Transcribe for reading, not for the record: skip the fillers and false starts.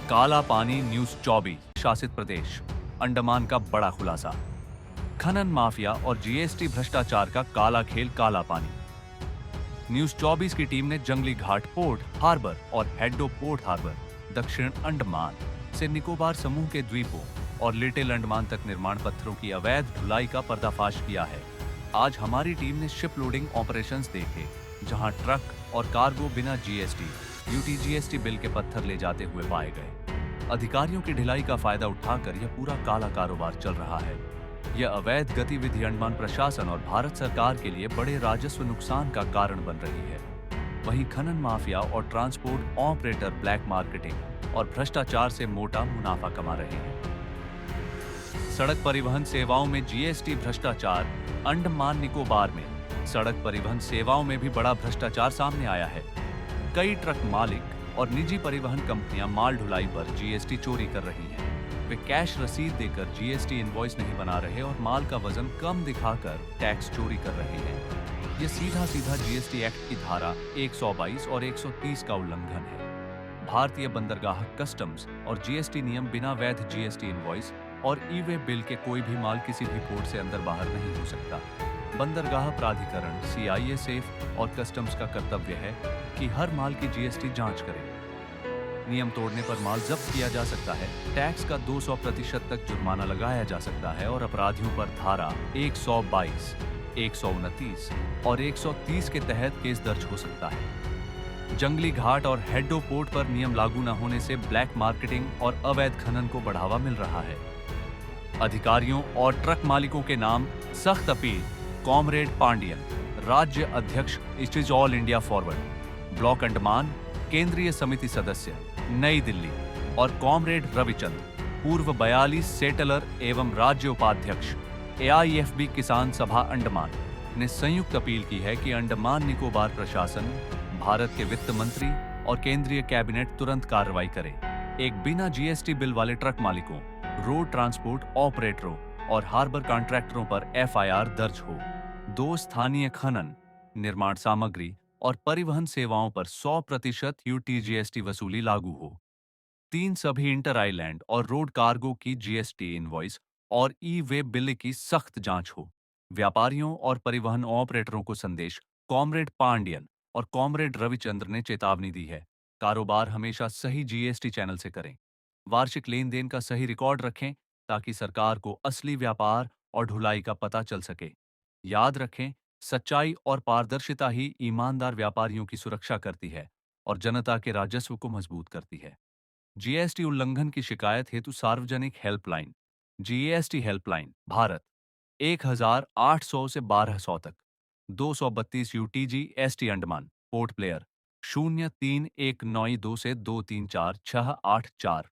काला पानी न्यूज 24 शासित प्रदेश अंडमान का बड़ा खुलासा। खनन माफिया और जीएसटी भ्रष्टाचार का काला खेल काला पानी। न्यूज 24 की टीम ने जंगली घाट पोर्ट हार्बर और हेडो पोर्ट हार्बर दक्षिण अंडमान से निकोबार समूह के द्वीपों और लिटिल अंडमान तक निर्माण पत्थरों की अवैध ढुलाई का पर्दाफाश किया है। आज हमारी टीम ने शिप लोडिंग ऑपरेशंस देखे, जहां ट्रक और कार्गो बिना जीएसटी यूटीजीएसटी बिल के पत्थर ले जाते हुए पाए गए। अधिकारियों की ढिलाई का फायदा उठाकर यह पूरा काला कारोबार चल रहा है। यह अवैध गतिविधि अंडमान प्रशासन और भारत सरकार के लिए बड़े राजस्व नुकसान का कारण बन रही है। वहीं खनन माफिया और ट्रांसपोर्ट ऑपरेटर ब्लैक मार्केटिंग और भ्रष्टाचार से मोटा मुनाफा कमा रहे हैं। सड़क परिवहन सेवाओं में जीएसटी भ्रष्टाचार। अंडमान निकोबार में सड़क परिवहन सेवाओं में भी बड़ा भ्रष्टाचार सामने आया है। कई ट्रक मालिक और निजी परिवहन कंपनियां माल ढुलाई पर जीएसटी चोरी कर रही हैं। वे कैश रसीद देकर जीएसटी इनवॉइस नहीं बना रहे और माल का वजन कम दिखाकर टैक्स चोरी कर रहे हैं। यह सीधा सीधा जीएसटी एक्ट की धारा 122 और 130 का उल्लंघन है। भारतीय बंदरगाह कस्टम्स और जीएसटी नियम बिना वैध जीएसटी इनवॉइस और ई-वे बिल के कोई भी माल किसी भी पोर्ट से अंदर बाहर नहीं हो सकता। बंदरगाह प्राधिकरण सीआईएसएफ और कस्टम्स का कर्तव्य है कि हर माल की जीएसटी जांच करें। नियम तोड़ने पर माल जब्त किया जा सकता है, टैक्स का 200% तक जुर्माना लगाया जा सकता है और अपराधियों पर धारा 122, 129 और 130 के तहत केस दर्ज हो सकता है। जंगली घाट और हेडो पोर्ट पर नियम लागू न होने से ब्लैक मार्केटिंग और अवैध खनन को बढ़ावा मिल रहा है। अधिकारियों और ट्रक मालिकों के नाम सख्त अपील। कॉमरेड पांडियन, राज्य अध्यक्ष it is all India forward, block Andaman, केंद्रीय समिति सदस्य, नई दिल्ली, और कॉमरेड रविचंद, पूर्व 42 सेटलर एवं राज्य उपाध्यक्ष, एआईएफबी किसान सभा अंडमान, ने संयुक्त अपील की है कि अंडमान निकोबार प्रशासन, भारत के वित्त मंत्री और केंद्रीय कैबिनेट तुरंत कार्रवाई करे। एक बिना जीएसटी बिल वाले ट्रक मालिकों, रोड ट्रांसपोर्ट ऑपरेटरों और हार्बर कॉन्ट्रैक्टरों पर एफआईआर दर्ज हो। 2 स्थानीय खनन, निर्माण सामग्री और परिवहन सेवाओं पर 100% यूटीजीएसटी वसूली लागू हो। 3 सभी इंटर आइलैंड और रोड कार्गो की जीएसटी इनवॉइस और ई-वे बिल की सख्त जांच हो। व्यापारियों और परिवहन ऑपरेटरों को संदेश। कॉमरेड पांडियन और कॉमरेड रविचंद्र ने चेतावनी दी है। कारोबार हमेशा सही जीएसटी चैनल से करें। वार्षिक लेन देन का सही रिकॉर्ड रखें ताकि सरकार को असली व्यापार और ढुलाई का पता चल सके। याद रखें, सच्चाई और पारदर्शिता ही ईमानदार व्यापारियों की सुरक्षा करती है और जनता के राजस्व को मजबूत करती है। जीएसटी उल्लंघन की शिकायत हेतु सार्वजनिक हेल्पलाइन। जीएसटी हेल्पलाइन भारत 1800 से 1200 तक। 232 यूटीजी एसटी अंडमान पोर्ट प्लेयर 0319 2 से 234 684।